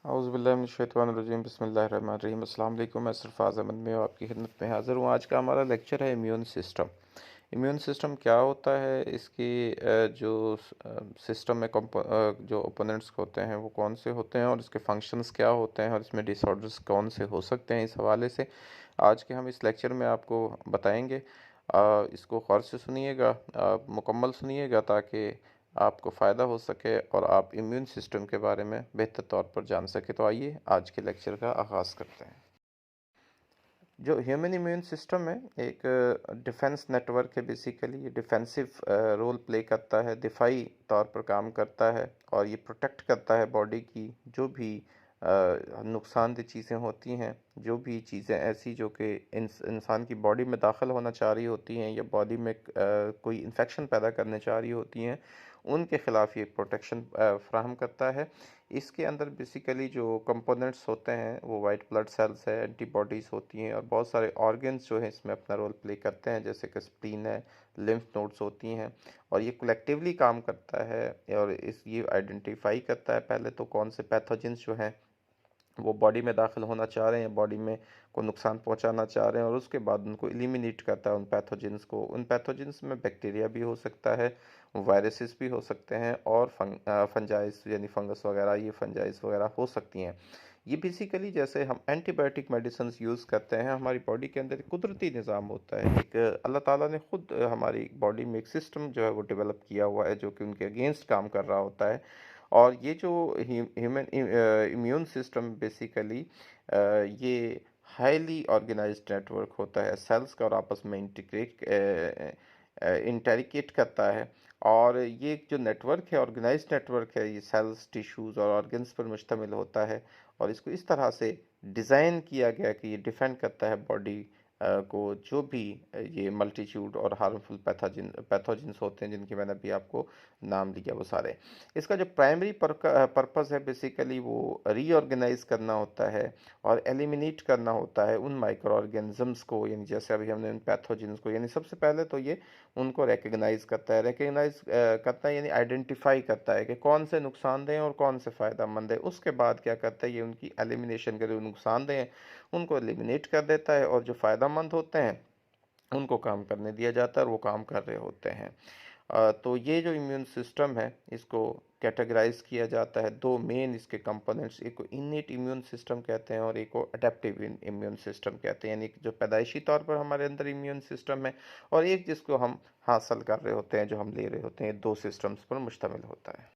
औज़ुबिल्लाहिमिनश्शैतानिर्रजीम बिस्मिल्लाहिर्रहमानिर्रहीम अस्सलाम वालेकुम। मैं सरफ़राज़ अहमद में आपकी खिदमत में हाज़िर हूँ। आज का हमारा लेक्चर है इम्यून सिस्टम। इम्यून सिस्टम क्या होता है, इसकी जो सिस्टम में जो ओपोनेंट्स होते हैं वो कौन से होते हैं और इसके फंक्शंस क्या होते हैं और इसमें डिसऑर्डर्स कौन से हो सकते हैं, इस हवाले से आज के हम इस लेक्चर में आपको बताएंगे। इसको गौर से सुनिएगा, मुकम्मल सुनिएगा ताकि आपको फ़ायदा हो सके और आप इम्यून सिस्टम के बारे में बेहतर तौर पर जान सके। तो आइए आज के लेक्चर का आगाज़ करते हैं। जो ह्यूमन इम्यून सिस्टम है एक डिफेंस नेटवर्क है। बेसिकली ये डिफेंसिव रोल प्ले करता है, दिफाई तौर पर काम करता है और ये प्रोटेक्ट करता है बॉडी की जो भी नुकसानदेह चीज़ें होती हैं, जो भी चीज़ें ऐसी जो कि इंसान की बॉडी में दाखिल होना चाह रही होती हैं या बॉडी में कोई इन्फेक्शन पैदा करने चाह रही होती हैं, उनके ख़िलाफ़ ये प्रोटेक्शन फ़राहम करता है। इसके अंदर बेसिकली जो कंपोनेंट्स होते हैं वो वाइट ब्लड सेल्स है, एंटीबॉडीज़ होती हैं और बहुत सारे ऑर्गन्स जो हैं इसमें अपना रोल प्ले करते हैं, जैसे कि स्प्लीन है, लिम्फ नोड्स होती हैं और ये कलेक्टिवली काम करता है और ये आइडेंटिफाई करता है पहले तो कौन से पैथोजेंस जो हैं वो बॉडी में दाखिल होना चाह रहे हैं, बॉडी में को नुकसान पहुंचाना चाह रहे हैं और उसके बाद उनको एलिमिनेट करता है उन पैथोजेंस को। उन पैथोजेंस में बैक्टीरिया भी हो सकता है, वायरसेस भी हो सकते हैं और फंजाइस यानी फंगस वगैरह, ये फंजाइस वगैरह हो सकती हैं। ये बेसिकली जैसे हम एंटीबायोटिक मेडिसिन यूज़ करते हैं, हमारी बॉडी के अंदर एक कुदरती निज़ाम होता है। एक अल्लाह ताला ने ख़ुद हमारी बॉडी में एक सिस्टम जो है वो डेवलप किया हुआ है जो कि उनके अगेंस्ट काम कर रहा होता है। और ये जो ह्यूमन इम्यून सिस्टम बेसिकली ये हाईली ऑर्गेनाइज्ड नेटवर्क होता है सेल्स का और आपस में इंटेरिकेट करता है। और ये जो नेटवर्क है, ऑर्गेनाइज्ड नेटवर्क है, ये सेल्स, टिश्यूज़ और ऑर्गन्स पर मुश्तमिल होता है और इसको इस तरह से डिज़ाइन किया गया कि ये डिफेंड करता है बॉडी को जो भी ये मल्टीट्यूड और हार्मफुल पैथोजेंस होते हैं जिनके मैंने अभी आपको नाम लिया वो सारे। इसका जो प्राइमरी पर्पस है बेसिकली वो रीऑर्गेनाइज करना होता है और एलिमिनेट करना होता है उन माइक्रो ऑर्गेनिजम्स को, यानी जैसे अभी हमने उन पैथोजेंस को, यानी सबसे पहले तो ये उनको रिकग्नाइज करता है। रिकग्नाइज करता है यानी आइडेंटिफाई करता है कि कौन से नुकसानदेह हैं और कौन से फ़ायदेमंद है। उसके बाद क्या करता है, ये उनकी एलिमिनेशन के जो नुकसानदेह हैं उनको एलिमिनेट कर देता है और जो फ़ायदेमंद होते हैं उनको काम करने दिया जाता है और वो काम कर रहे होते हैं। तो ये जो इम्यून सिस्टम है इसको कैटेगराइज किया जाता है दो मेन इसके कंपोनेंट्स, एक को इनेट इम्यून सिस्टम कहते हैं और एक को अडेप्टिव इम्यून सिस्टम कहते हैं, यानी कि जो पैदाइशी तौर पर हमारे अंदर इम्यून सिस्टम है और एक जिसको हम हासिल कर रहे होते हैं, जो हम ले रहे होते हैं। दो सिस्टम्स पर मुश्तमिल होता है।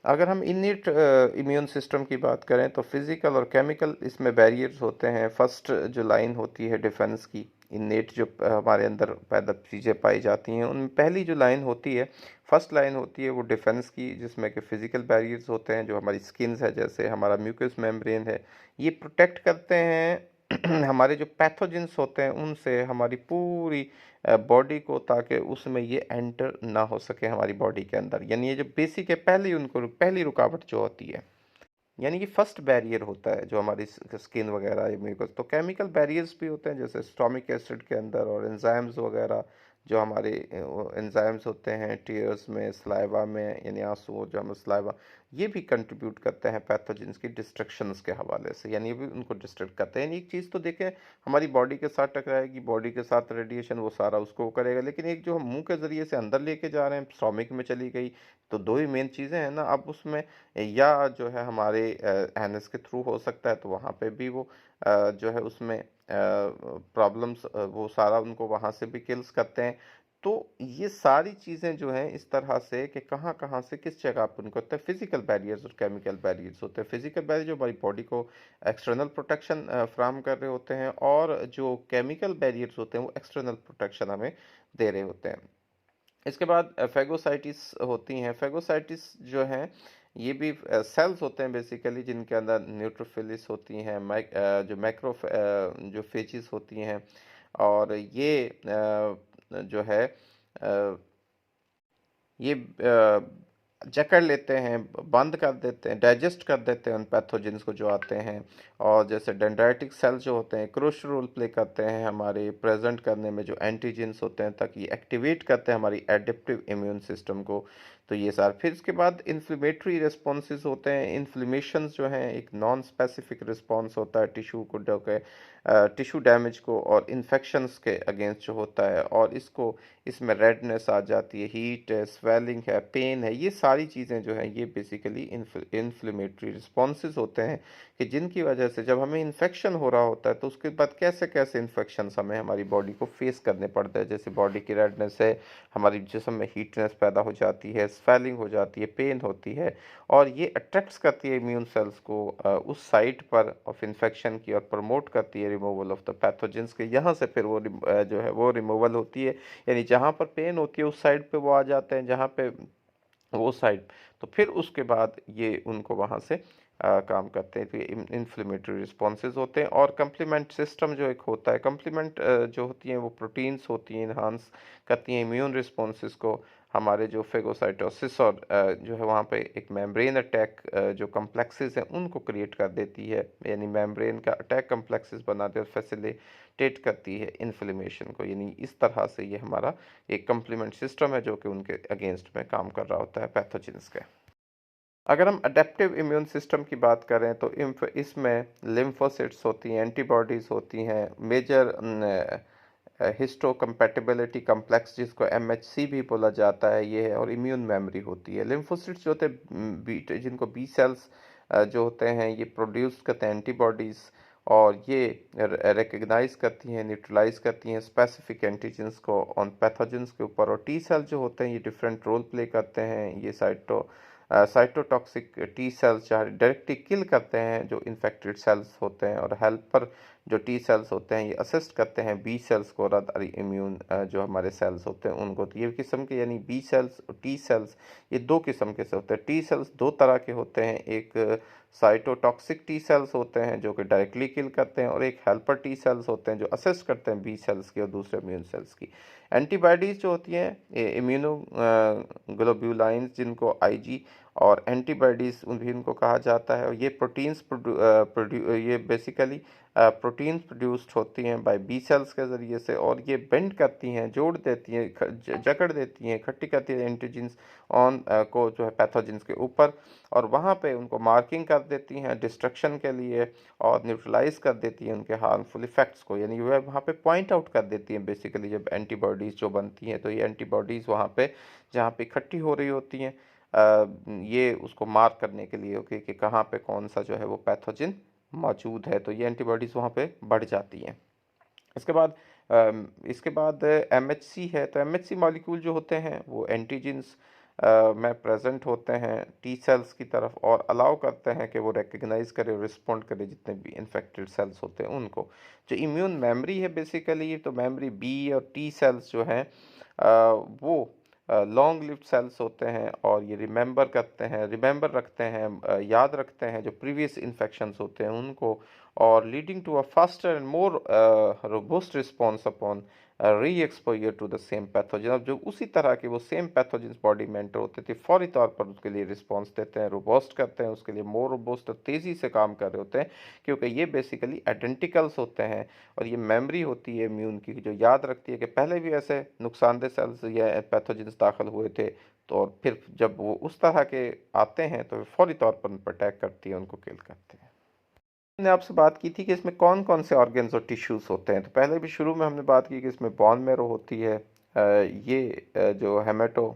अगर हम इनिट इम्यून सिस्टम की बात करें तो फिज़िकल और केमिकल इसमें बैरियर्स होते हैं। फर्स्ट जो लाइन होती है डिफेंस की, इनेट जो हमारे अंदर पैदा चीज़ें पाई जाती हैं उनमें पहली जो लाइन होती है, फर्स्ट लाइन होती है वो डिफेंस की, जिसमें कि फ़िज़िकल बैरियर्स होते हैं। जो हमारी स्किन्स है, जैसे हमारा म्यूकस मेम्ब्रेन है, ये प्रोटेक्ट करते हैं हमारे जो पैथोजेंस होते हैं उनसे हमारी पूरी बॉडी को, ताकि उसमें ये एंटर ना हो सके हमारी बॉडी के अंदर। यानी ये जो बेसिक है, पहली रुकावट जो होती है, यानी कि फर्स्ट बैरियर होता है जो हमारी स्किन वगैरह या म्यूकस। तो केमिकल बैरियर्स भी होते हैं जैसे स्टोमिक एसिड के अंदर और एंजाइम्स वगैरह, जो हमारे एंजाइम्स होते हैं टीयर्स में, सलाइवा में, यानी आंसू जो हम सलाइवा, ये भी कंट्रीब्यूट करते हैं पैथोजेंस की डिस्ट्रक्शंस के हवाले से, यानी ये भी उनको डिस्ट्रक्ट करते हैं। एक चीज़ तो देखें, हमारी बॉडी के साथ टकराएगी, बॉडी के साथ रेडिएशन वो सारा उसको करेगा, लेकिन एक जो हम मुंह के ज़रिए से अंदर लेके जा रहे हैं, स्टोमिक में चली गई, तो दो ही मेन चीज़ें हैं ना। अब उसमें या जो है हमारे एनएस के थ्रू हो सकता है, तो वहाँ पे भी वो जो है उसमें प्रॉब्लम्स वो सारा उनको वहाँ से भी किल्स करते हैं। तो ये सारी चीज़ें जो हैं इस तरह से कि कहाँ कहाँ से किस जगह पर उनको होता है। फिजिकल बैरियर्स और केमिकल बैरियर्स होते हैं। फिजिकल बैरियर जो हमारी बॉडी को एक्सटर्नल प्रोटेक्शन फ्राहम कर रहे होते हैं और जो केमिकल बैरियर्स होते हैं वो एक्सटर्नल प्रोटेक्शन हमें दे रहे होते हैं। इसके बाद फैगोसाइटिस होती हैं। फैगोसाइटिस जो हैं ये भी सेल्स होते हैं बेसिकली, जिनके अंदर न्यूट्रोफिलिस होती हैं, जो जो फेजिस होती हैं और ये जो है अ, ये जकड़ लेते हैं, बंद कर देते हैं, डाइजेस्ट कर देते हैं उन पैथोजेंस को जो आते हैं। और जैसे डेंड्राइटिक सेल्स जो होते हैं क्रूशियल रोल प्ले करते हैं हमारे प्रेजेंट करने में जो एंटीजेंस होते हैं, ताकि ये एक्टिवेट करते हैं हमारी एडेप्टिव इम्यून सिस्टम को, तो ये सारे फिर इसके बाद इन्फ्लेमेटरी रिस्पॉन्सेज होते हैं। इन्फ्लेमेशन जो हैं एक नॉन स्पेसिफिक रिस्पॉन्स होता है टिश्यू को जो के टिश्यू डैमेज को और इन्फेक्शंस के अगेंस्ट जो होता है, और इसको इसमें रेडनेस आ जाती है, हीट है, स्वेलिंग है, पेन है, ये सारी चीज़ें जो हैं ये बेसिकली इन्फ्लेमेटरी रिस्पॉन्सेज होते हैं कि जिनकी वजह से जब हमें इन्फेक्शन हो रहा होता है तो उसके बाद कैसे कैसे इन्फेक्शन हमें हमारी बॉडी को फेस करने पड़ते हैं। जैसे बॉडी की रेडनेस है, हमारी जिस्म में हीटनेस पैदा हो जाती है, स्वेलिंग हो जाती है, पेन होती है, और ये अट्रैक्ट्स करती है इम्यून सेल्स को उस साइट पर ऑफ इन्फेक्शन की, और प्रमोट करती है रिमूवल ऑफ द पैथोजेंस के। यहाँ से फिर वो जो है वो रिमूवल होती है, यानी जहाँ पर पेन होती है उस साइड पे वो आ जाते हैं, जहाँ पे वो साइड, तो फिर उसके बाद ये उनको वहाँ से काम करते हैं। तो ये इन्फ्लेमेटरी रिस्पॉन्सेज होते हैं। और कम्प्लीमेंट सिस्टम जो एक होता है, कम्प्लीमेंट जो होती हैं वो प्रोटीन्स होती हैं, इन्हांस करती हैं इम्यून रिस्पॉन्सेज को। हमारे जो फेगोसाइटोसिस और जो है वहाँ पे एक मेम्ब्रेन अटैक जो कम्प्लेक्सेस हैं उनको क्रिएट कर देती है, यानी मेम्ब्रेन का अटैक कम्प्लेक्सेस बनाते हैं और फैसिलिटेट करती है इन्फ्लेमेशन को। यानी इस तरह से ये हमारा एक कम्प्लीमेंट सिस्टम है जो कि उनके अगेंस्ट में काम कर रहा होता है पैथोजेंस के। अगर हम अडेप्टिव इम्यून सिस्टम की बात करें तो इसमें लिम्फोसिट्स होती हैं, एंटीबॉडीज़ होती हैं, मेजर हिस्टोकम्पैटिबिलिटी कम्प्लेक्स जिसको एमएचसी भी बोला जाता है ये है, और इम्यून मेमोरी होती है। लिम्फोसिट्स जो होते हैं जिनको बी सेल्स जो होते हैं ये प्रोड्यूस करते हैं एंटीबॉडीज़, और ये रिकग्नाइज करती हैं, न्यूट्रलाइज करती हैं स्पेसिफिक एंटीजेंस को ऑन पैथोजेंस के ऊपर। और टी सेल जो होते हैं ये डिफरेंट रोल प्ले करते हैं। ये साइटोटॉक्सिक टी सेल्स चाहे डायरेक्टली किल करते हैं जो इन्फेक्टेड सेल्स होते हैं, और हेल्पर जो टी सेल्स होते हैं ये असिस्ट करते हैं बी सेल्स को, और इम्यून जो हमारे सेल्स होते हैं उनको। तो ये किस्म के यानी बी सेल्स और टी सेल्स ये दो किस्म के से होते हैं। टी सेल्स दो तरह के होते हैं, एक साइटोटॉक्सिक टी सेल्स होते हैं जो कि डायरेक्टली किल करते हैं, और एक हेल्पर टी सेल्स होते हैं जो असिस्ट करते हैं बी सेल्स की और दूसरे इम्यून सेल्स की। एंटीबॉडीज़ जो होती हैं इम्यूनो ग्लोब्यूलाइंस जिनको आईजी और एंटीबॉडीज़ भी इनको कहा जाता है, और ये ये बेसिकली प्रोटीन्स प्रोड्यूस्ड होती हैं बाय बी सेल्स के ज़रिए से, और ये बेंड करती हैं, जोड़ देती हैं, जकड़ देती हैं, इकट्ठी करती हैं एंटीजेंस ऑन को जो है पैथोजेंस के ऊपर, और वहाँ पे उनको मार्किंग कर देती हैं डिस्ट्रक्शन के लिए, और न्यूट्रलाइज कर देती हैं उनके हार्मफुल इफेक्ट्स को। यानी वह वहाँ पे पॉइंट आउट कर देती हैं बेसिकली जब एंटीबॉडीज़ जो बनती हैं, तो ये एंटीबॉडीज़ वहाँ पे जहाँ पे इकट्ठी हो रही होती हैं ये उसको मार्क करने के लिए कि कहाँ पे कौन सा जो है वो पैथोजन मौजूद है, तो ये एंटीबॉडीज़ वहाँ पे बढ़ जाती हैं। इसके बाद एमएचसी है, तो एमएचसी मॉलिक्यूल जो होते हैं वो एंटीजेंस में प्रेजेंट होते हैं टी सेल्स की तरफ, और अलाउ करते हैं कि वो रिकग्नाइज करे और रिस्पॉन्ड करे जितने भी इन्फेक्टेड सेल्स होते हैं उनको। जो इम्यून मेमोरी है बेसिकली, तो मेमोरी बी और टी सेल्स जो हैं वो लॉन्ग लिव्ड सेल्स होते हैं, और ये रिमेंबर रखते हैं, याद रखते हैं जो प्रीवियस इन्फेक्शंस होते हैं उनको, और leading to a faster and more robust response upon re exposure to the same pathogen. अब जो उसी तरह के वो सेम पैथोजेंस बॉडी में एंटर होते थे फौरी तौर पर उसके लिए रिस्पॉन्स देते हैं, रोबस्ट करते हैं, उसके लिए मोर रोबस्ट और तेज़ी से काम कर रहे होते हैं, क्योंकि ये बेसिकली आइडेंटिकल्स होते हैं, और ये मेमोरी होती है इम्यून की जो याद रखती है कि पहले भी ऐसे नुकसानदेह सेल्स या पैथोजेंस दाखिल हुए थे, तो और फिर जब वो उस तरह के आते हैं तो फौरी तौर पर उन पर अटैक करती है, उनको किल करते हैं। हमने आपसे बात की थी कि इसमें कौन कौन से ऑर्गन्स और टिश्यूज़ होते हैं। तो पहले भी शुरू में हमने बात की कि इसमें बोन मैरो होती है, जो हेमेटो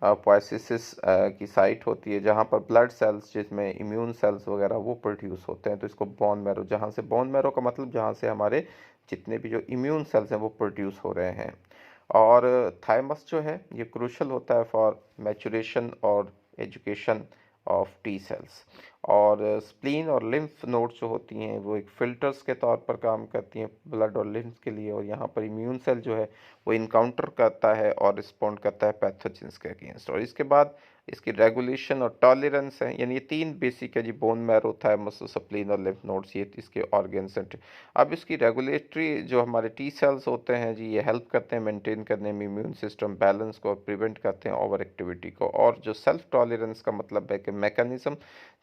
पोएसिस की साइट होती है जहाँ पर ब्लड सेल्स जिसमें इम्यून सेल्स वगैरह वो प्रोड्यूस होते हैं, तो इसको बोन मैरो, जहाँ से बोन मैरो का मतलब जहाँ से हमारे जितने भी जो इम्यून सेल्स हैं वो प्रोड्यूस हो रहे हैं। और थाइमस जो है ये क्रूशल होता है फॉर मैचुरेशन और एजुकेशन ऑफ टी सेल्स। और स्प्लीन और लिम्फ नोड्स जो होती हैं वो एक फ़िल्टर्स के तौर पर काम करती हैं ब्लड और लिम्फ के लिए, और यहाँ पर इम्यून सेल जो है वो इनकाउंटर करता है और रिस्पॉन्ड करता है पैथोजेंस के अगेंस्ट। और इसके बाद इसकी रेगुलेशन और टॉलरेंस है, यानी ये तीन बेसिक है जी, बोन मैरो, थाइमस, स्प्लीन और लिम्फ नोड्स, ये इसके ऑर्गन्स हैं। अब इसकी रेगुलेटरी जो हमारे टी सेल्स होते हैं जी ये हेल्प करते हैं मेंटेन करने में इम्यून सिस्टम बैलेंस को, और प्रिवेंट करते हैं ओवर एक्टिविटी को। और जो सेल्फ टॉलरेंस का मतलब है कि मैकेनिज्म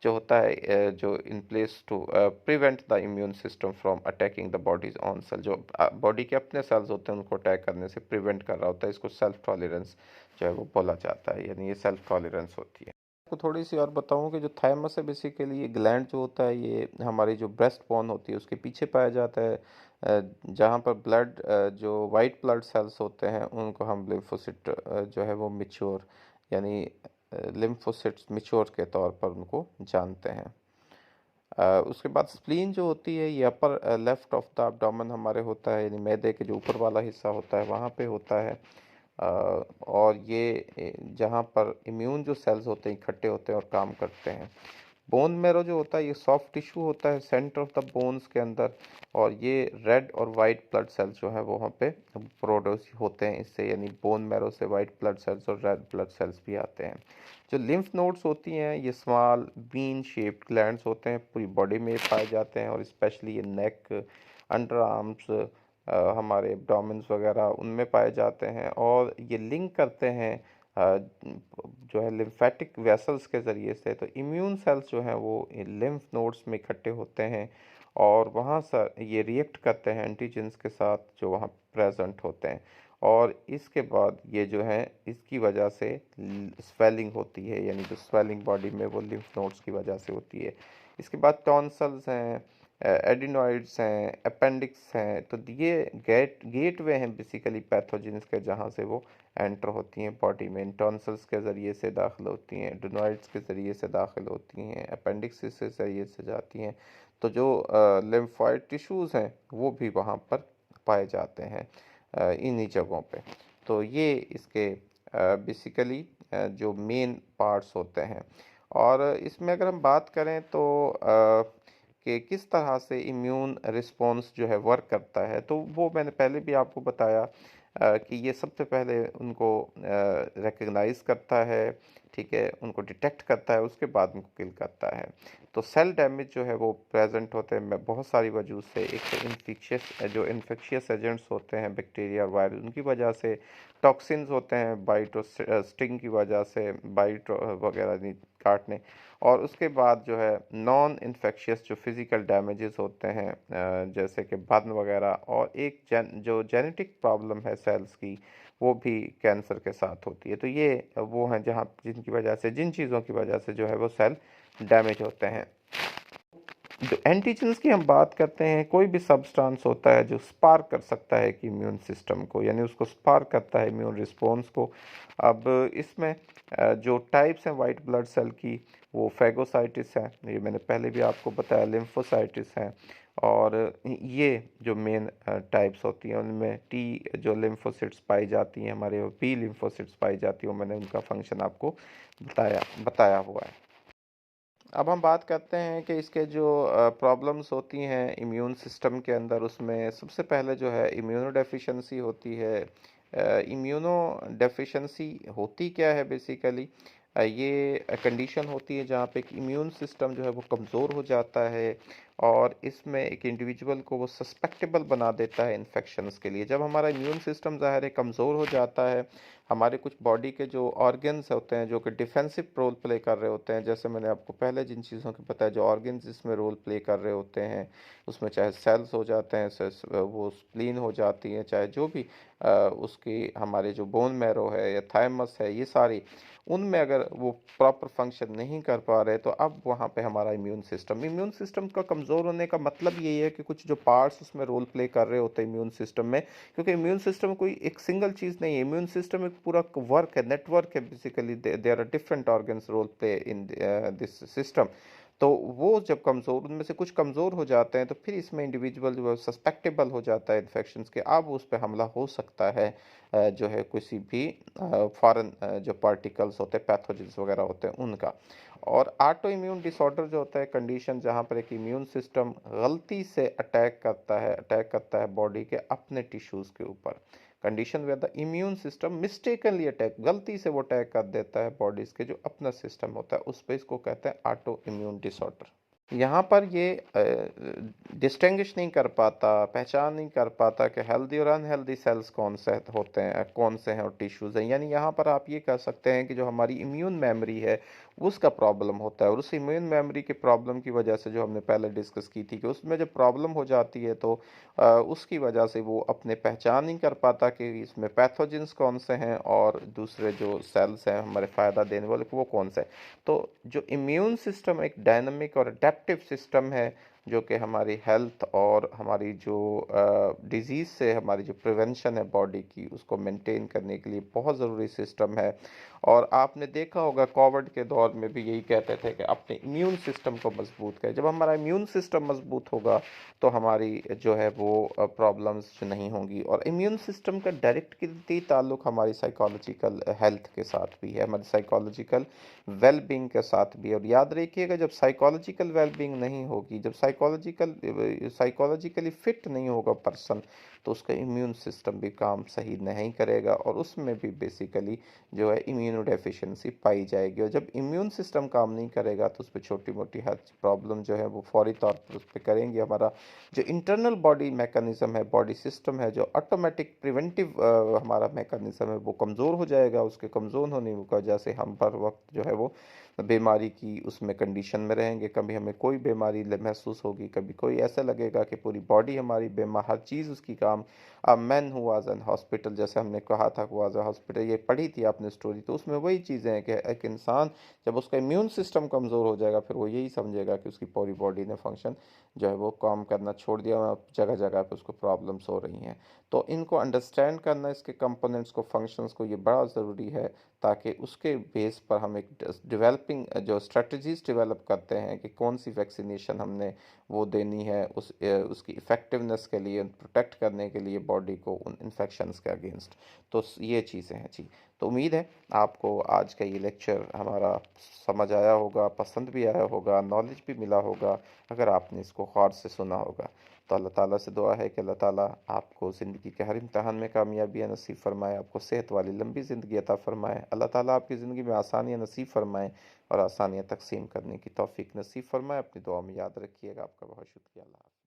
जो होता है जो in place to prevent the immune system from attacking the body's own cell, जो बॉडी के अपने सेल्स होते हैं उनको अटैक करने से प्रिवेंट कर रहा होता है, इसको सेल्फ टॉलरेंस जो है वो बोला जाता है, यानी ये सेल्फ टॉलरेंस होती है। आपको थोड़ी सी और बताऊं कि जो थाइमस है बेसिकली ये ग्लैंड जो होता है ये हमारी जो ब्रेस्ट बोन होती है उसके पीछे पाया जाता है, जहाँ पर ब्लड जो वाइट ब्लड सेल्स होते हैं उनको हम लिम्फोसिट जो है वो मिच्योर, यानी लिम्फोसिट्स मिच्योर के तौर पर उनको जानते हैं। उसके बाद स्प्लीन जो होती है ये upper left of the abdomen हमारे होता है, यानी मैदे के जो ऊपर वाला हिस्सा होता है वहाँ पे होता है। और ये जहाँ पर इम्यून जो सेल्स होते हैं इकट्ठे होते हैं और काम करते हैं। बोन मैरो जो होता है ये सॉफ्ट टिश्यू होता है सेंटर ऑफ द बोन्स के अंदर, और ये रेड और वाइट ब्लड सेल्स जो है वो वहाँ पे प्रोड्यूस होते हैं इससे, यानी बोन मैरो से वाइट ब्लड सेल्स और रेड ब्लड सेल्स भी आते हैं। जो लिम्फ नोड्स होती हैं ये स्मॉल बीन शेप्ड ग्लैंड्स होते हैं, पूरी बॉडी में पाए जाते हैं, और स्पेशली ये नेक, अंडर आर्म्स, हमारे एब्डोमेन्स वगैरह उनमें पाए जाते हैं, और ये लिंक करते हैं जो है लिम्फेटिक वेसल्स के ज़रिए से। तो इम्यून सेल्स जो हैं वो लिम्फ नोड्स में इकट्ठे होते हैं, और वहाँ से ये रिएक्ट करते हैं एंटीजेंस के साथ जो वहाँ प्रेजेंट होते हैं, और इसके बाद ये जो है इसकी वजह से स्वेलिंग होती है, यानी जो स्वेलिंग बॉडी में वो लिम्फ नोड्स की वजह से होती है। इसके बाद टॉन्सल्स हैं, एडिनॉइड्स हैं, अपेंडिक्स हैं, तो ये गेटवे हैं बेसिकली पैथोजेंस के, जहाँ से वो एंटर होती हैं बॉडी में। टॉन्सल्स के ज़रिए से दाखिल होती हैं, एडिनॉइड्स के ज़रिए से दाखिल होती हैं, अपेंडिक्स के ज़रिए से जाती हैं। तो जो लिम्फॉइड टिश्यूज़ हैं वो भी वहाँ पर पाए जाते हैं इन्हीं जगहों पे। तो ये इसके बेसिकली जो मेन पार्ट्स होते हैं। और इसमें अगर हम बात करें तो कि किस तरह से इम्यून रिस्पॉन्स जो है वर्क करता है, तो वो मैंने पहले भी आपको बताया कि ये सबसे पहले उनको रिकग्नाइज करता है, ठीक है, उनको डिटेक्ट करता है, उसके बाद उनको किल करता है। तो सेल डैमेज जो है वो प्रेजेंट होते हैं बहुत सारी वजह से। एक तो इन्फेक्शियस एजेंट्स होते हैं, बैक्टीरिया और वायरस, उनकी वजह से। टॉक्सिन्स होते हैं बाइट और स्टिंग की वजह से, बाइट वगैरह काटने। और उसके बाद जो है नॉन इन्फेक्शियस जो फिज़िकल डैमेजेस होते हैं, जैसे कि बर्न वगैरह, और एक जो जेनेटिक प्रॉब्लम है सेल्स की वो भी कैंसर के साथ होती है। तो ये वो हैं जहाँ जिनकी वजह से, जिन चीज़ों की वजह से जो है वो सेल डैमेज होते हैं। जो एंटीजेंस की हम बात करते हैं, कोई भी सब्सटेंस होता है जो स्पार्क कर सकता है कि इम्यून सिस्टम को, यानी उसको स्पार्क करता है इम्यून रिस्पॉन्स को। अब इसमें जो टाइप्स हैं वाइट ब्लड सेल की, वो फैगोसाइटिस है, ये मैंने पहले भी आपको बताया, लिम्फोसाइटिस है, और ये जो मेन टाइप्स होती हैं उनमें टी जो लिम्फोसिट्स पाई जाती हैं हमारे, बी लिम्फोसिट्स पाई जाती हैं, मैंने उनका फंक्शन आपको बताया हुआ है। अब हम बात करते हैं कि इसके जो प्रॉब्लम्स होती हैं इम्यून सिस्टम के अंदर, उसमें सबसे पहले जो है इम्यूनो डेफिशिएंसी होती है। इम्यूनो डेफिशिएंसी होती क्या है बेसिकली? ये कंडीशन होती है जहाँ पे एक इम्यून सिस्टम जो है वो कमज़ोर हो जाता है, और इसमें एक इंडिविजुअल को वो सस्पेक्टेबल बना देता है इन्फेक्शंस के लिए। जब हमारा इम्यून सिस्टम ज़ाहिर है कमज़ोर हो जाता है, हमारे कुछ बॉडी के जो ऑर्गन्स होते हैं जो कि डिफेंसिव रोल प्ले कर रहे होते हैं, जैसे मैंने आपको पहले जिन चीज़ों की बताया, जो ऑर्गन्स इसमें रोल प्ले कर रहे होते हैं, उसमें चाहे सेल्स हो जाते हैं, वो स्प्लीन हो जाती हैं, चाहे जो भी उसकी हमारे जो बोन मैरो है या थाइमस है, ये सारी, उनमें अगर वो प्रॉपर फंक्शन नहीं कर पा रहे, तो अब वहाँ पे हमारा इम्यून सिस्टम का कमज़ोर होने का मतलब यही है कि कुछ जो पार्ट्स उसमें रोल प्ले कर रहे होते हैं इम्यून सिस्टम में, क्योंकि इम्यून सिस्टम कोई एक सिंगल चीज़ नहीं है, इम्यून सिस्टम एक पूरा वर्क है, नेटवर्क है basically, there are different organs role play in this system. तो वो जब कमज़ोर, उनमें से कुछ कमज़ोर हो जाते हैं, तो फिर इसमें इंडिविजुअल जो है सस्पेक्टेबल हो जाता है इन्फेक्शंस के, अब उस पर हमला हो सकता है जो है किसी भी फॉरेन जो पार्टिकल्स होते हैं, पैथोजेंस वगैरह होते हैं, उनका। और ऑटो इम्यून डिसऑर्डर जो होता है कंडीशन जहाँ पर एक इम्यून सिस्टम गलती से अटैक करता है बॉडी के अपने टिश्यूज़ के ऊपर। Condition where the immune system mistakenly attack, गलती से वो अटैक कर देता है बॉडीज़ के जो अपना सिस्टम होता है उस पर, इसको कहते हैं ऑटो इम्यून डिसऑर्डर। यहाँ पर ये डिस्टिंग्विश नहीं कर पाता, पहचान नहीं कर पाता कि हेल्दी और अनहेल्दी सेल्स कौन से होते हैं, कौन से हैं और टिश्यूज़ हैं। यानी यहाँ पर आप ये कह सकते हैं कि जो हमारी इम्यून मेमोरी है वो उसका प्रॉब्लम होता है। और उस इम्यून मेमोरी के प्रॉब्लम की वजह से जो हमने पहले डिस्कस की थी कि उसमें जब प्रॉब्लम हो जाती है तो उसकी वजह से वो अपने पहचान नहीं कर पाता कि इसमें पैथोजेंस कौन से हैं और दूसरे जो सेल्स हैं हमारे फ़ायदा देने वाले वो कौन से हैं। तो जो इम्यून सिस्टम एक डायनामिक और अडेप्टिव सिस्टम है जो कि हमारी हेल्थ और हमारी जो डिजीज़ से हमारी जो प्रिवेंशन है बॉडी की उसको मेंटेन करने के लिए बहुत ज़रूरी सिस्टम है। और आपने देखा होगा कोविड के दौर में भी यही कहते थे कि अपने इम्यून सिस्टम को मजबूत करें। जब हमारा इम्यून सिस्टम मजबूत होगा तो हमारी जो है वो प्रॉब्लम्स जो नहीं होंगी। और इम्यून सिस्टम का डायरेक्टली ताल्लुक हमारी साइकोलॉजिकल हेल्थ के साथ भी है, हमारी साइकोलॉजिकल वेल बींग के साथ भी। और याद रखिएगा जब साइकोलॉजिकल वेल बींग नहीं होगी, जब साइकोलॉजिकली फिट नहीं होगा पर्सन, तो उसका इम्यून सिस्टम भी काम सही नहीं करेगा और उसमें भी बेसिकली जो है इम्यूनो डेफिशिएंसी पाई जाएगी। और जब इम्यून सिस्टम काम नहीं करेगा तो उस पर छोटी मोटी हर प्रॉब्लम जो है वो फौरी तौर पर उस पर करेंगे। हमारा जो इंटरनल बॉडी मैकेनिज्म है, बॉडी सिस्टम है, जो ऑटोमेटिक प्रिवेंटिव हमारा मैकेनिज्म है वो कमज़ोर हो जाएगा। उसके कमज़ोर होने की वजह से हम पर वक्त जो है वो बीमारी की उसमें कंडीशन में रहेंगे। कभी हमें कोई बीमारी महसूस होगी, कभी कोई ऐसा लगेगा कि पूरी बॉडी हमारी बीमार, हर चीज़ उसकी काम। Man who was an hospital, जैसे हमने कहा था वाज अ हॉस्पिटल, ये पढ़ी थी आपने स्टोरी, तो उसमें वही चीज़ें हैं कि एक इंसान जब उसका इम्यून सिस्टम कमज़ोर हो जाएगा फिर वो यही समझेगा कि उसकी पूरी बॉडी ने फंक्शन जो है वो काम करना छोड़ दिया, जगह जगह पे उसको प्रॉब्लम्स हो रही हैं। तो इनको अंडरस्टैंड करना, इसके कंपोनेंट्स को, फंक्शंस को, ये बड़ा ज़रूरी है ताकि उसके बेस पर हम एक डेवलपिंग जो स्ट्रेटजीज डेवलप करते हैं कि कौन सी वैक्सीनेशन हमने वो देनी है उसकी इफ़ेक्टिवनेस के लिए, प्रोटेक्ट करने के लिए बॉडी को उन इन्फेक्शंस के अगेंस्ट। तो ये चीज़ें हैं जी। तो उम्मीद है आपको आज का ये लेक्चर हमारा समझ आया होगा, पसंद भी आया होगा, नॉलेज भी मिला होगा अगर आपने इसको गौर से सुना होगा। तो अल्लाह ताला से दुआ है कि अल्लाह ताला आपको ज़िंदगी के हर इम्तहान में कामयाबियाँ नसीब फरमाए, आपको सेहत वाली लंबी ज़िंदगी अता फरमाए। अल्लाह ताला आपकी ज़िंदगी में आसानियाँ नसीब फरमाए और आसानियाँ तक़सीम करने की तौफ़ीक नसीब फरमाए। अपनी दुआ में याद रखिएगा। आपका बहुत शुक्रिया। अल्लाह हाफ़िज़।